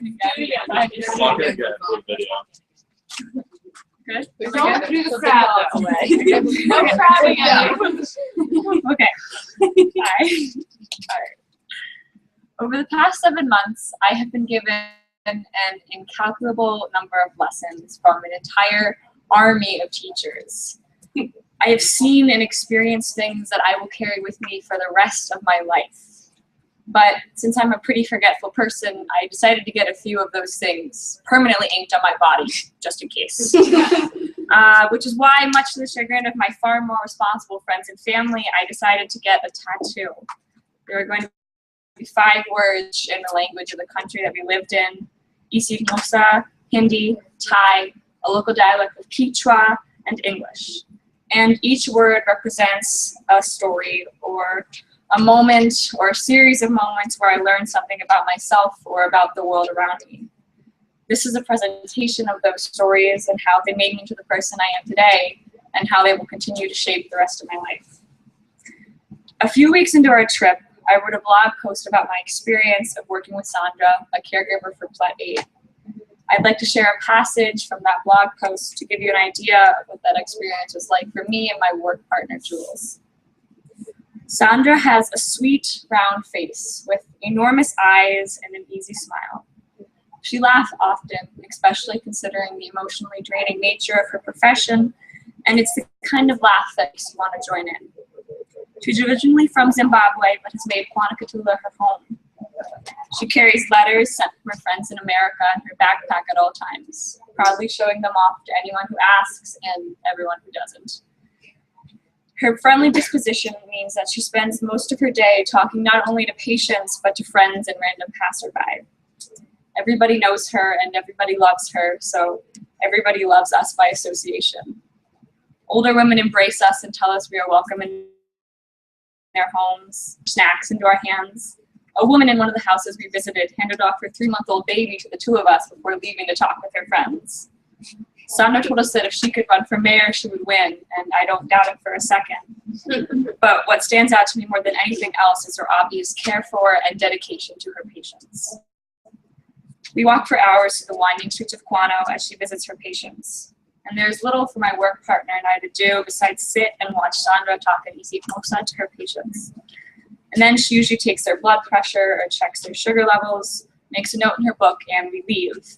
Walk in again for the video. Good. Don't do the crowd that way. No crowding out. Okay. Hi. Alright. Over the past 7 months, I have been given an incalculable number of lessons from an entire army of teachers. I have seen and experienced things that I will carry with me for the rest of my life. But since I'm a pretty forgetful person, I decided to get a few of those things permanently inked on my body, just in case. Which is why, much to the chagrin of my far more responsible friends and family, I decided to get a tattoo. There are going to be 5 words in the language of the country that we lived in: Isik Mosa, Hindi, Thai, a local dialect of Quechua, and English. And each word represents a story or a moment or a series of moments where I learned something about myself or about the world around me. This is a presentation of those stories and how they made me into the person I am today and how they will continue to shape the rest of my life. A few weeks into our trip, I wrote a blog post about my experience of working with Sandra, a caregiver for Plet 8. I'd like to share a passage from that blog post to give you an idea of what that experience was like for me and my work partner, Jules. Sandra has a sweet, round face with enormous eyes and an easy smile. She laughs often, especially considering the emotionally draining nature of her profession, and it's the kind of laugh that makes you want to join in. She's originally from Zimbabwe, but has made Kwanakatula her home. She carries letters sent from her friends in America in her backpack at all times, proudly showing them off to anyone who asks and everyone who doesn't. Her friendly disposition means that she spends most of her day talking not only to patients, but to friends and random passerby. Everybody knows her and everybody loves her, so everybody loves us by association. Older women embrace us and tell us we are welcome in their homes, snacks into our hands. A woman in one of the houses we visited handed off her 3-month-old baby to the 2 of us before leaving to talk with her friends. Sandra told us that if she could run for mayor, she would win, and I don't doubt it for a second. But what stands out to me more than anything else is her obvious care for and dedication to her patients. We walk for hours through the winding streets of Quano as she visits her patients. And there's little for my work partner and I to do besides sit and watch Sandra talk in Isik Mosa to her patients. And then she usually takes their blood pressure or checks their sugar levels, makes a note in her book, and we leave.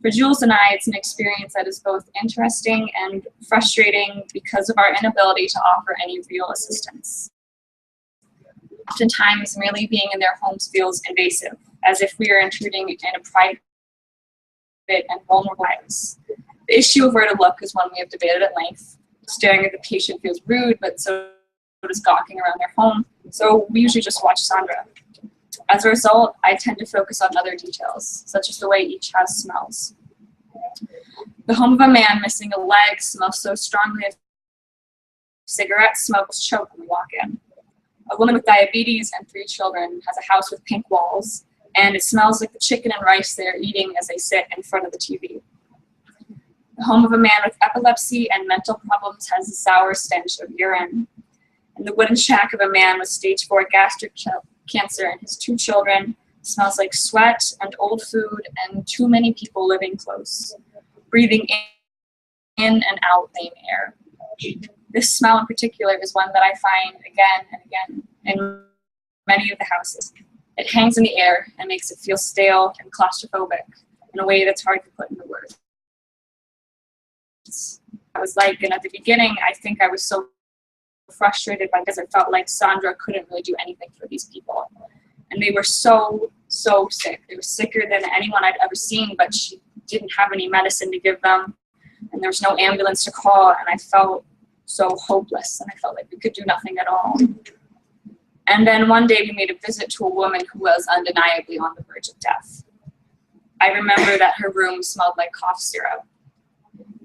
For Jules and I, it's an experience that is both interesting and frustrating because of our inability to offer any real assistance. Oftentimes, merely being in their homes feels invasive, as if we are intruding in a private and vulnerable lives. The issue of where to look is one we have debated at length. Staring at the patient feels rude, but so does gawking around their home, so we usually just watch Sandra. As a result, I tend to focus on other details, such as the way each house smells. The home of a man missing a leg smells so strongly of cigarette smoke choke when we walk in. A woman with diabetes and 3 children has a house with pink walls, and it smells like the chicken and rice they are eating as they sit in front of the TV. The home of a man with epilepsy and mental problems has a sour stench of urine. And the wooden shack of a man with stage 4 gastric cancer and his 2 children smells like sweat and old food and too many people living close, breathing in and out lame air. This smell in particular is one that I find again and again in many of the houses. It hangs in the air and makes it feel stale and claustrophobic in a way that's hard to put into words. I was like, and at the beginning, I think I was so frustrated because I felt like Sandra couldn't really do anything for these people. And they were so sick. They were sicker than anyone I'd ever seen, but she didn't have any medicine to give them. And there was no ambulance to call, and I felt so hopeless, and I felt like we could do nothing at all. And then one day we made a visit to a woman who was undeniably on the verge of death. I remember that her room smelled like cough syrup.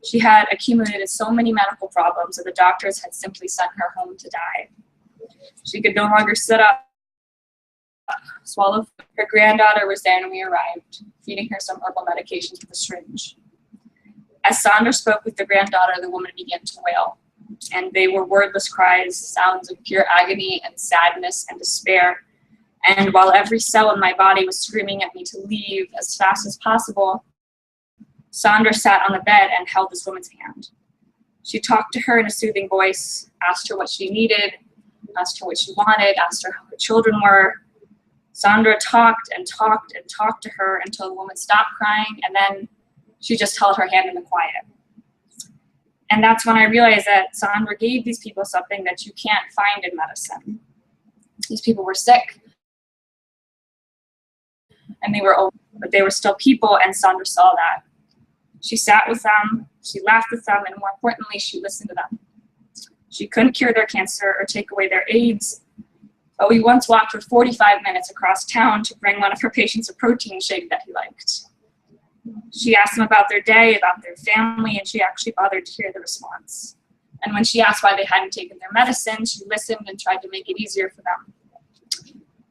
She had accumulated so many medical problems that the doctors had simply sent her home to die. She could no longer sit up, swallow. Her granddaughter was there when we arrived, feeding her some herbal medications with a syringe. As Sandra spoke with the granddaughter, the woman began to wail, and they were wordless cries, sounds of pure agony and sadness and despair. And while every cell in my body was screaming at me to leave as fast as possible, Sandra sat on the bed and held this woman's hand. She talked to her in a soothing voice, asked her what she needed, asked her what she wanted, asked her how her children were. Sandra talked and talked and talked to her until the woman stopped crying, and then she just held her hand in the quiet. And that's when I realized that Sandra gave these people something that you can't find in medicine. These people were sick, and they were old, but they were still people, and Sandra saw that. She sat with them, she laughed with them, and more importantly, she listened to them. She couldn't cure their cancer or take away their AIDS, but we once walked for 45 minutes across town to bring one of her patients a protein shake that he liked. She asked them about their day, about their family, and she actually bothered to hear the response. And when she asked why they hadn't taken their medicine, she listened and tried to make it easier for them.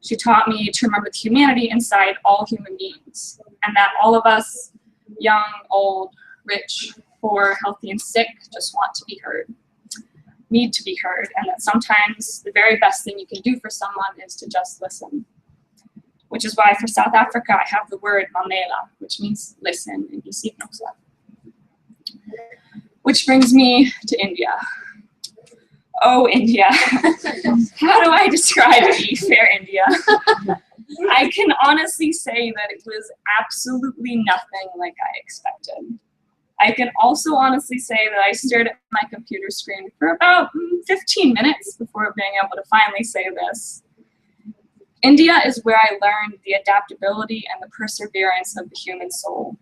She taught me to remember the humanity inside all human beings, and that all of us, young, old, rich, poor, healthy, and sick, just want to be heard, need to be heard, and that sometimes the very best thing you can do for someone is to just listen. Which is why for South Africa, I have the word mamela, which means listen in isiXhosa. Which brings me to India. Oh, India. How do I describe ye, fair India? I can honestly say that it was absolutely nothing like I expected. I can also honestly say that I stared at my computer screen for about 15 minutes before being able to finally say this. India is where I learned the adaptability and the perseverance of the human soul.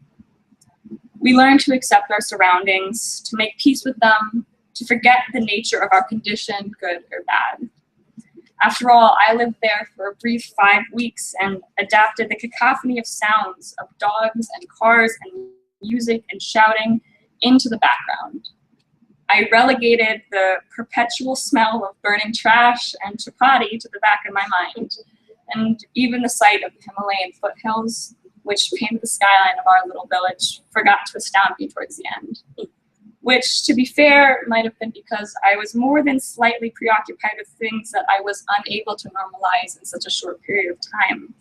We learn to accept our surroundings, to make peace with them, to forget the nature of our condition, good or bad. After all, I lived there for a brief 5 weeks and adapted the cacophony of sounds of dogs and cars and music and shouting into the background. I relegated the perpetual smell of burning trash and chapati to the back of my mind, and even the sight of the Himalayan foothills, which painted the skyline of our little village, forgot to astound me towards the end. Which, to be fair, might have been because I was more than slightly preoccupied with things that I was unable to normalize in such a short period of time,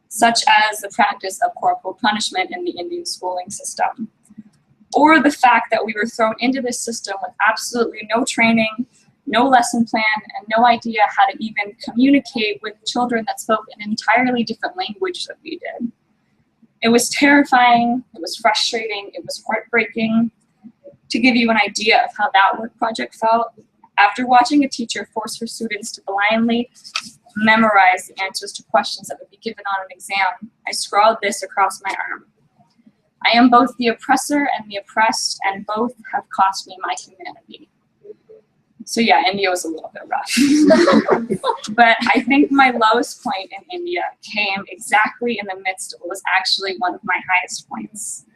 such as the practice of corporal punishment in the Indian schooling system, or the fact that we were thrown into this system with absolutely no training, no lesson plan, and no idea how to even communicate with children that spoke an entirely different language than we did. It was terrifying, it was frustrating, it was heartbreaking. To give you an idea of how that work project felt, after watching a teacher force her students to blindly memorize the answers to questions that would be given on an exam, I scrawled this across my arm. I am both the oppressor and the oppressed, and both have cost me my humanity. So yeah, India was a little bit rough. But I think my lowest point in India came exactly in the midst of what was actually one of my highest points.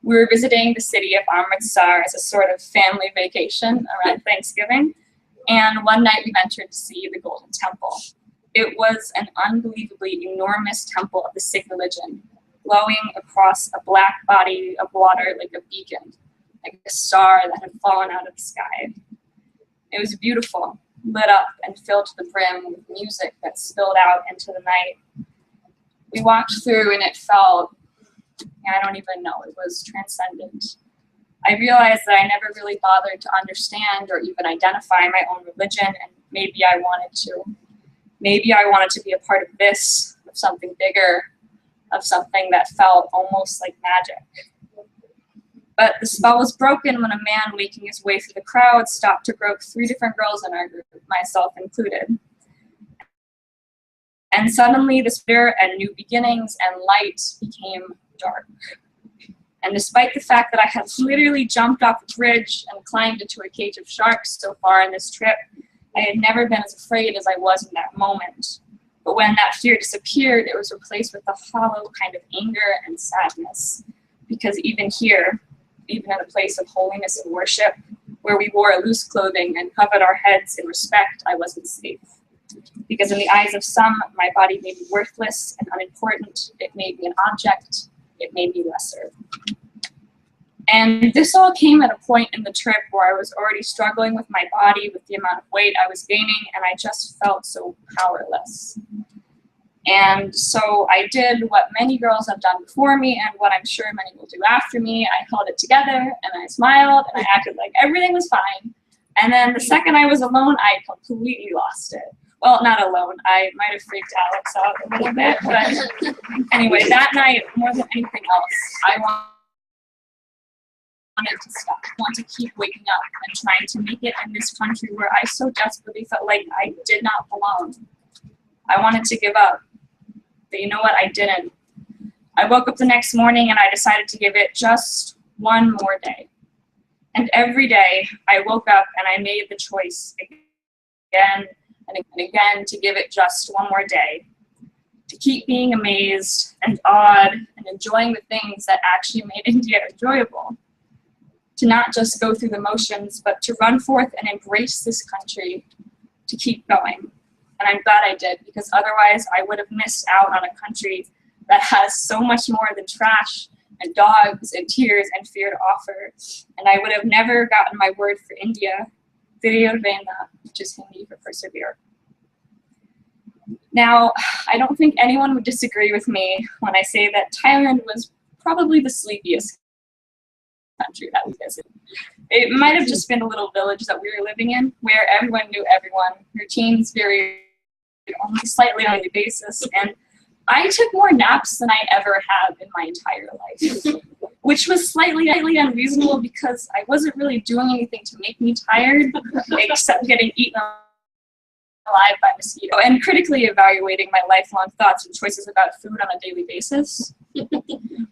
We were visiting the city of Amritsar as a sort of family vacation around Thanksgiving, and one night we ventured to see the Golden Temple. It was an unbelievably enormous temple of the Sikh religion, glowing across a black body of water like a beacon, like a star that had fallen out of the sky. It was beautiful, lit up and filled to the brim with music that spilled out into the night. We walked through and it felt, I don't even know, it was transcendent. I realized that I never really bothered to understand or even identify my own religion, and maybe I wanted to. Maybe I wanted to be a part of this, of something bigger, of something that felt almost like magic. But the spell was broken when a man making his way through the crowd stopped to grope 3 different girls in our group, myself included. And suddenly the spirit and new beginnings and light became dark. And despite the fact that I had literally jumped off a bridge and climbed into a cage of sharks so far in this trip, I had never been as afraid as I was in that moment. But when that fear disappeared, it was replaced with a hollow kind of anger and sadness. Because even here, even in a place of holiness and worship, where we wore loose clothing and covered our heads in respect, I wasn't safe. Because in the eyes of some, my body made me worthless and unimportant. It made me an object. It made me lesser. And this all came at a point in the trip where I was already struggling with my body, with the amount of weight I was gaining, and I just felt so powerless. And so I did what many girls have done before me and what I'm sure many will do after me. I held it together and I smiled and I acted like everything was fine. And then the second I was alone, I completely lost it. Well, not alone. I might have freaked Alex out a little bit, but anyway, that night, more than anything else, I wanted to stop. I want to keep waking up and trying to make it in this country where I so desperately felt like I did not belong. I wanted to give up. But you know what? I didn't. I woke up the next morning and I decided to give it just one more day. And every day I woke up and I made the choice again and again to give it just one more day. To keep being amazed and awed and enjoying the things that actually made India enjoyable. To not just go through the motions, but to run forth and embrace this country, to keep going. And I'm glad I did, because otherwise I would have missed out on a country that has so much more than trash and dogs and tears and fear to offer. And I would have never gotten my word for India, Viryar Vena, which is Hindi for persevere. Now, I don't think anyone would disagree with me when I say that Thailand was probably the sleepiest country that we visited. It might have just been a little village that we were living in, where everyone knew everyone, routines varied only slightly on a daily basis, and I took more naps than I ever have in my entire life, which was slightly unreasonable because I wasn't really doing anything to make me tired, except getting eaten alive by mosquito, and critically evaluating my lifelong thoughts and choices about food on a daily basis.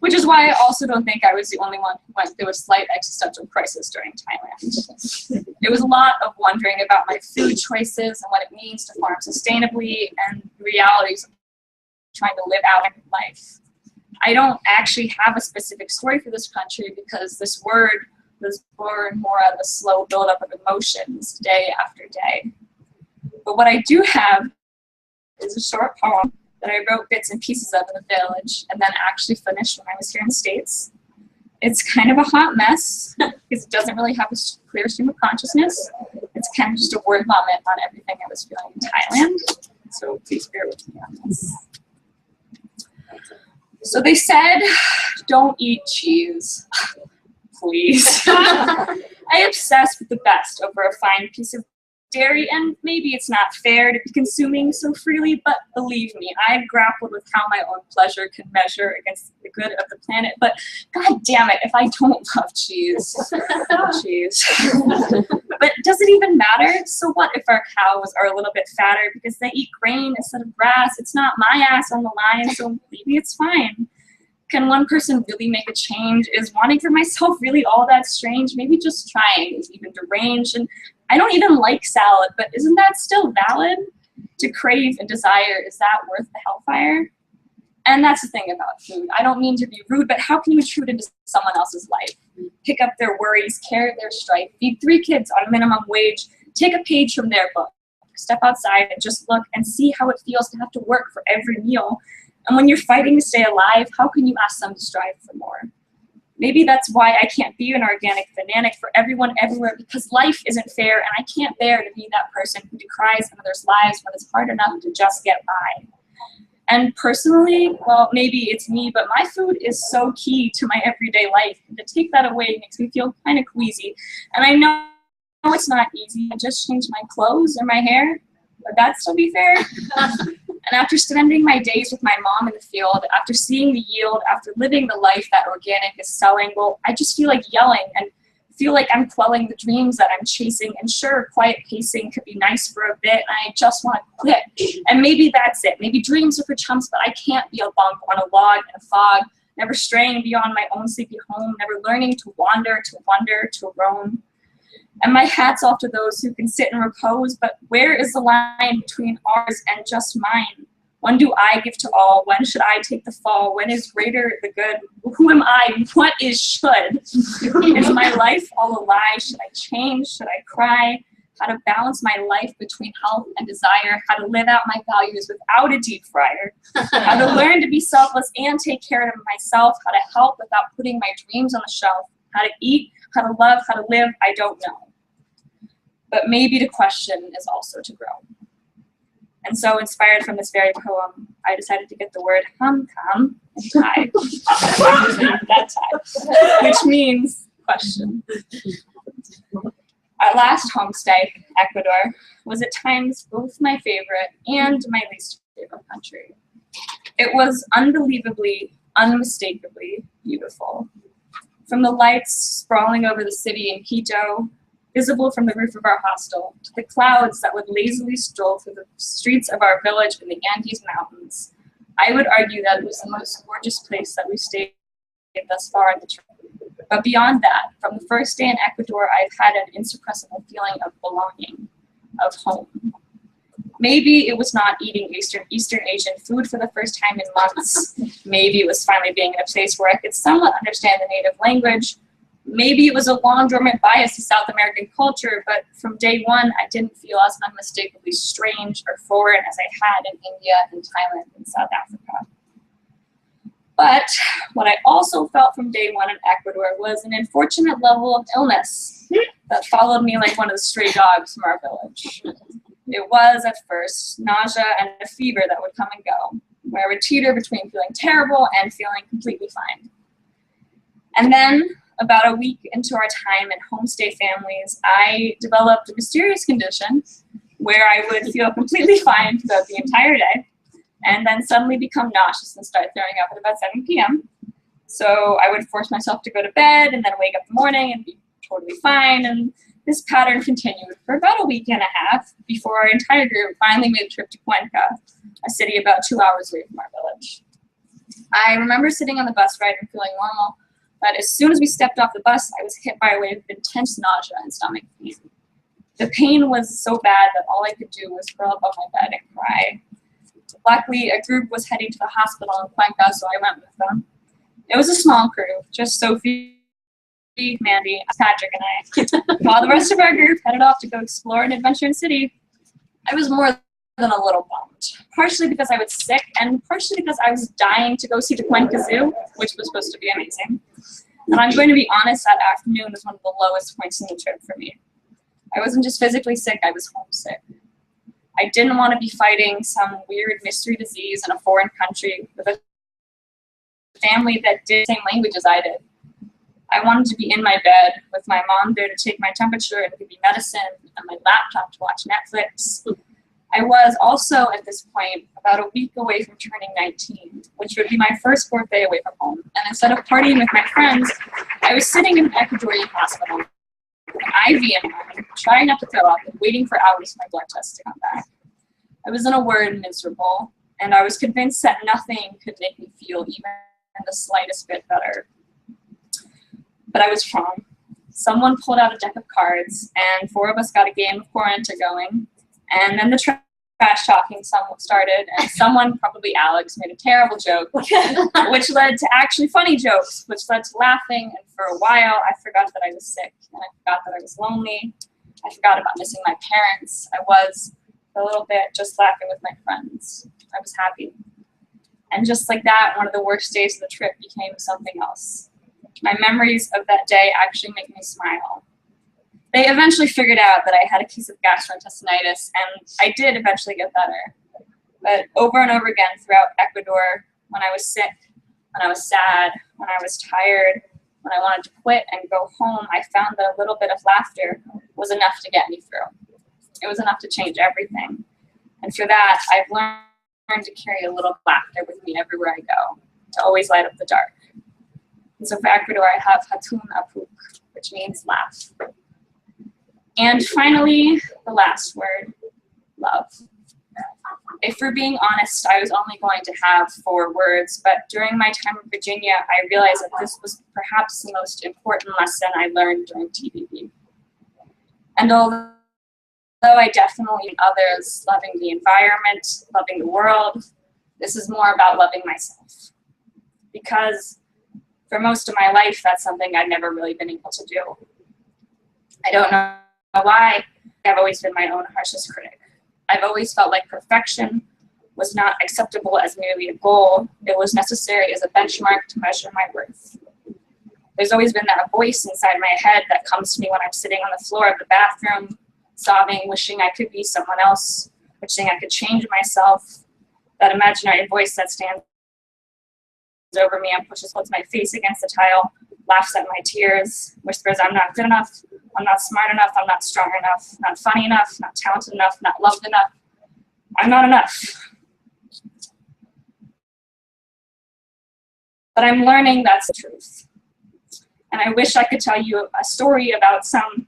Which is why I also don't think I was the only one who went through a slight existential crisis during Thailand. It was a lot of wondering about my food choices and what it means to farm sustainably and the realities of trying to live out life. I don't actually have a specific story for this country because this word was born more out of a slow buildup of emotions day after day. But what I do have is a short poem that I wrote bits and pieces of in the village and then actually finished when I was here in the States. It's kind of a hot mess because it doesn't really have a clear stream of consciousness. It's kind of just a word vomit on everything I was feeling in Thailand. So please bear with me on this. So they said, don't eat cheese. Please. I obsess with the best over a fine piece of dairy, and maybe it's not fair to be consuming so freely, but believe me, I've grappled with how my own pleasure can measure against the good of the planet, but god damn it, if I don't love cheese. Cheese. But does it even matter? So what if our cows are a little bit fatter because they eat grain instead of grass? It's not my ass on the line, so maybe it's fine. Can one person really make a change? Is wanting for myself really all that strange? Maybe just trying is even deranged. And I don't even like salad, but isn't that still valid? To crave and desire, is that worth the hellfire? And that's the thing about food. I don't mean to be rude, but how can you intrude into someone else's life? Pick up their worries, carry their strife, feed 3 kids on minimum wage, take a page from their book, step outside and just look and see how it feels to have to work for every meal. And when you're fighting to stay alive, how can you ask them to strive for more? Maybe that's why I can't be an organic fanatic for everyone everywhere, because life isn't fair and I can't bear to be that person who decries others' lives when it's hard enough to just get by. And personally, well, maybe it's me, but my food is so key to my everyday life. And to take that away makes me feel kind of queasy. And I know it's not easy. I just changed my clothes or my hair. Would that still be fair? And after spending my days with my mom in the field, after seeing the yield, after living the life that organic is selling, well, I just feel like yelling and feel like I'm quelling the dreams that I'm chasing. And sure, quiet pacing could be nice for a bit, and I just want to quit. And maybe that's it. Maybe dreams are for chumps, but I can't be a bump on a log in a fog, never straying beyond my own sleepy home, never learning to wander, to wonder, to roam. And my hat's off to those who can sit and repose, but where is the line between ours and just mine? When do I give to all? When should I take the fall? When is greater the good? Who am I? What is should? Is my life all a lie? Should I change? Should I cry? How to balance my life between health and desire? How to live out my values without a deep fryer? How to learn to be selfless and take care of myself? How to help without putting my dreams on the shelf? How to eat? How to love? How to live? I don't know. But maybe to question is also to grow. And so, inspired from this very poem, I decided to get the word ham and Thai, that time, which means question. Our last homestay, Ecuador, was at times both my favorite and my least favorite country. It was unbelievably, unmistakably beautiful. From the lights sprawling over the city in Quito, visible from the roof of our hostel, to the clouds that would lazily stroll through the streets of our village in the Andes Mountains, I would argue that it was the most gorgeous place that we've stayed thus far on the trip. But beyond that, from the first day in Ecuador, I've had an insuppressible feeling of belonging, of home. Maybe it was not eating Eastern Asian food for the first time in months. Maybe it was finally being in a place where I could somewhat understand the native language. Maybe it was a long dormant bias to South American culture, but from day one, I didn't feel as unmistakably strange or foreign as I had in India and Thailand and South Africa. But what I also felt from day one in Ecuador was an unfortunate level of illness that followed me like one of the stray dogs from our village. It was, at first, nausea and a fever that would come and go, where I would teeter between feeling terrible and feeling completely fine. And then, about a week into our time in homestay families, I developed a mysterious condition where I would feel completely fine throughout the entire day, and then suddenly become nauseous and start throwing up at about 7 p.m. So I would force myself to go to bed and then wake up in the morning and be totally fine. And this pattern continued for about a week and a half before our entire group finally made a trip to Cuenca, a city about 2 hours away from our village. I remember sitting on the bus ride and feeling normal, but as soon as we stepped off the bus, I was hit by a wave of intense nausea and stomach pain. The pain was so bad that all I could do was curl up on my bed and cry. Luckily, a group was heading to the hospital in Cuenca, so I went with them. It was a small crew, just Sophie, Mandy, Patrick, and I. While the rest of our group headed off to go explore and adventure in city, I was more than a little bummed. Partially because I was sick, and partially because I was dying to go see the Cuenca Zoo, which was supposed to be amazing. And I'm going to be honest, that afternoon was one of the lowest points in the trip for me. I wasn't just physically sick, I was homesick. I didn't want to be fighting some weird mystery disease in a foreign country with a family that did the same language as I did. I wanted to be in my bed with my mom there to take my temperature and give me medicine, and my laptop to watch Netflix. I was also, at this point, about a week away from turning 19, which would be my first birthday away from home. And instead of partying with my friends, I was sitting in an Ecuadorian hospital with an IV in mind, trying not to throw up and waiting for hours for my blood test to come back. I was, in a word, miserable, and I was convinced that nothing could make me feel even the slightest bit better. But I was wrong. Someone pulled out a deck of cards, and 4 of us got a game of Quaranta going, and then the trash talking started, and someone, probably Alex, made a terrible joke, which led to actually funny jokes, which led to laughing, and for a while I forgot that I was sick, and I forgot that I was lonely. I forgot about missing my parents. I was, for a little bit, just laughing with my friends. I was happy. And just like that, one of the worst days of the trip became something else. My memories of that day actually make me smile. They eventually figured out that I had a case of gastrointestinitis, and I did eventually get better. But over and over again throughout Ecuador, when I was sick, when I was sad, when I was tired, when I wanted to quit and go home, I found that a little bit of laughter was enough to get me through. It was enough to change everything. And for that, I've learned to carry a little laughter with me everywhere I go, to always light up the dark. And so for Ecuador, I have Hatun Apuk, which means laugh. And finally, the last word, love. If we're being honest, I was only going to have 4 words, but during my time in Virginia, I realized that this was perhaps the most important lesson I learned during TBB. And although I definitely need others, loving the environment, loving the world, this is more about loving myself. Because for most of my life, that's something I've never really been able to do. I don't know why. I've always been my own harshest critic. I've always felt like perfection was not acceptable as merely a goal. It was necessary as a benchmark to measure my worth. There's always been that voice inside my head that comes to me when I'm sitting on the floor of the bathroom, sobbing, wishing I could be someone else, wishing I could change myself, that imaginary voice that stands over me and holds my face against the tile, laughs at my tears, whispers I'm not good enough, I'm not smart enough, I'm not strong enough, not funny enough, not talented enough, not loved enough. I'm not enough. But I'm learning that's the truth. And I wish I could tell you a story about some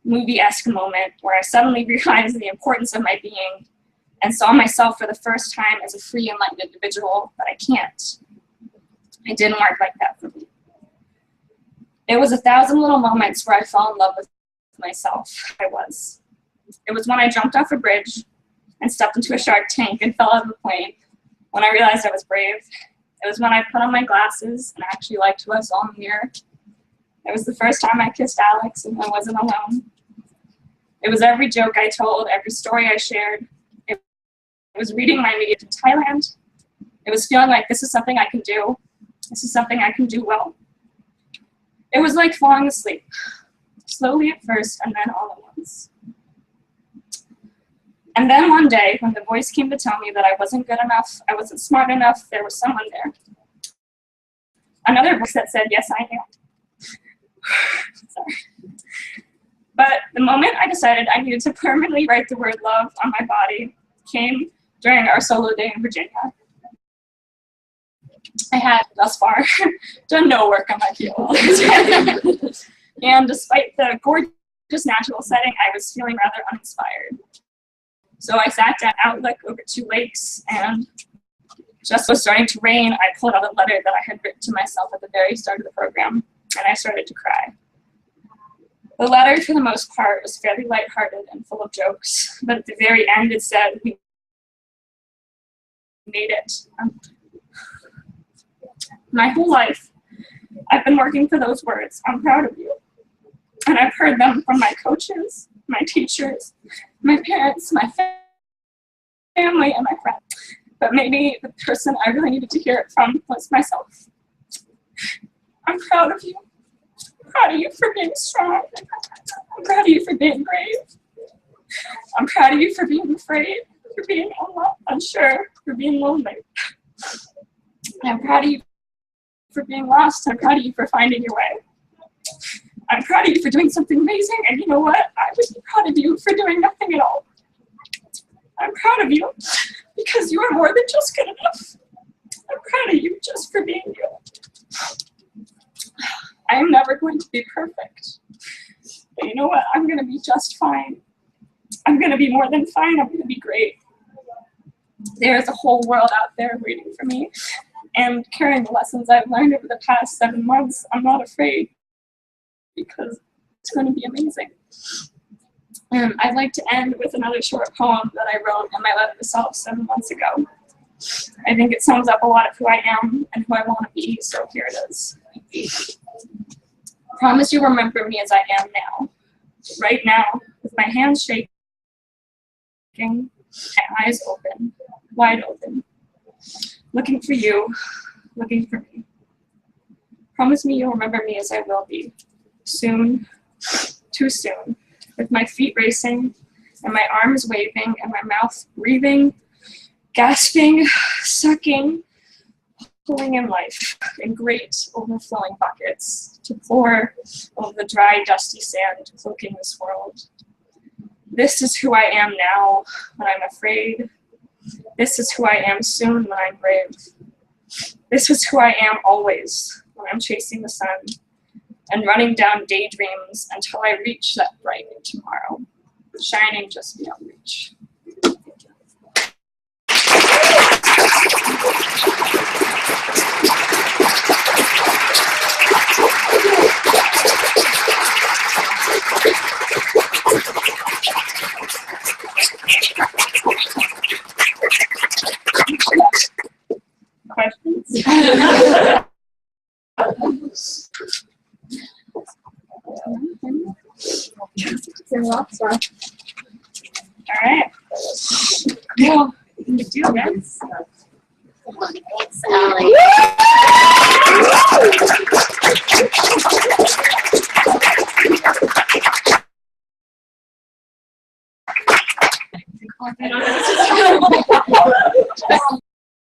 movie-esque moment where I suddenly realized the importance of my being and saw myself for the first time as a free, enlightened individual, but I can't. It didn't work like that for me. It was 1,000 little moments where I fell in love with myself. It was when I jumped off a bridge and stepped into a shark tank and fell out of a plane, when I realized I was brave. It was when I put on my glasses and actually liked who I saw in the mirror. It was the first time I kissed Alex and I wasn't alone. It was every joke I told, every story I shared. It was reading my media in Thailand. It was feeling like this is something I can do. This is something I can do well. It was like falling asleep, slowly at first and then all at once. And then one day, when the voice came to tell me that I wasn't good enough, I wasn't smart enough, there was someone there. Another voice that said, yes, I am. Sorry. But the moment I decided I needed to permanently write the word love on my body came during our solo day in Virginia. I had, thus far, done no work on my POL. And despite the gorgeous natural setting, I was feeling rather uninspired. So I sat down Outlook over 2 lakes, and just was starting to rain, I pulled out a letter that I had written to myself at the very start of the program, and I started to cry. The letter, for the most part, was fairly lighthearted and full of jokes, but at the very end it said, we made it. My whole life, I've been working for those words. I'm proud of you. And I've heard them from my coaches, my teachers, my parents, my family, and my friends. But maybe the person I really needed to hear it from was myself. I'm proud of you. I'm proud of you for being strong. I'm proud of you for being brave. I'm proud of you for being afraid, for being unsure, for being lonely. I'm proud of you for being lost. I'm proud of you for finding your way. I'm proud of you for doing something amazing, and you know what? I would be proud of you for doing nothing at all. I'm proud of you because you are more than just good enough. I'm proud of you just for being you. I am never going to be perfect, but you know what? I'm going to be just fine. I'm going to be more than fine. I'm going to be great. There's a whole world out there waiting for me, and carrying the lessons I've learned over the past 7 months, I'm not afraid, because it's going to be amazing. And I'd like to end with another short poem that I wrote in my letter to self 7 months ago. I think it sums up a lot of who I am and who I want to be, so here it is. Promise you remember me as I am now. Right now, with my hands shaking, my eyes open, wide open. Looking for you, looking for me. Promise me you'll remember me as I will be. Soon, too soon, with my feet racing and my arms waving and my mouth breathing, gasping, sucking, pulling in life in great overflowing buckets to pour over the dry, dusty sand cloaking this world. This is who I am now when I'm afraid. This is who I am soon when I'm brave. This is who I am always when I'm chasing the sun and running down daydreams until I reach that bright tomorrow, shining just beyond reach. Questions? All right. Cool. You can do this. Thanks, Ellie.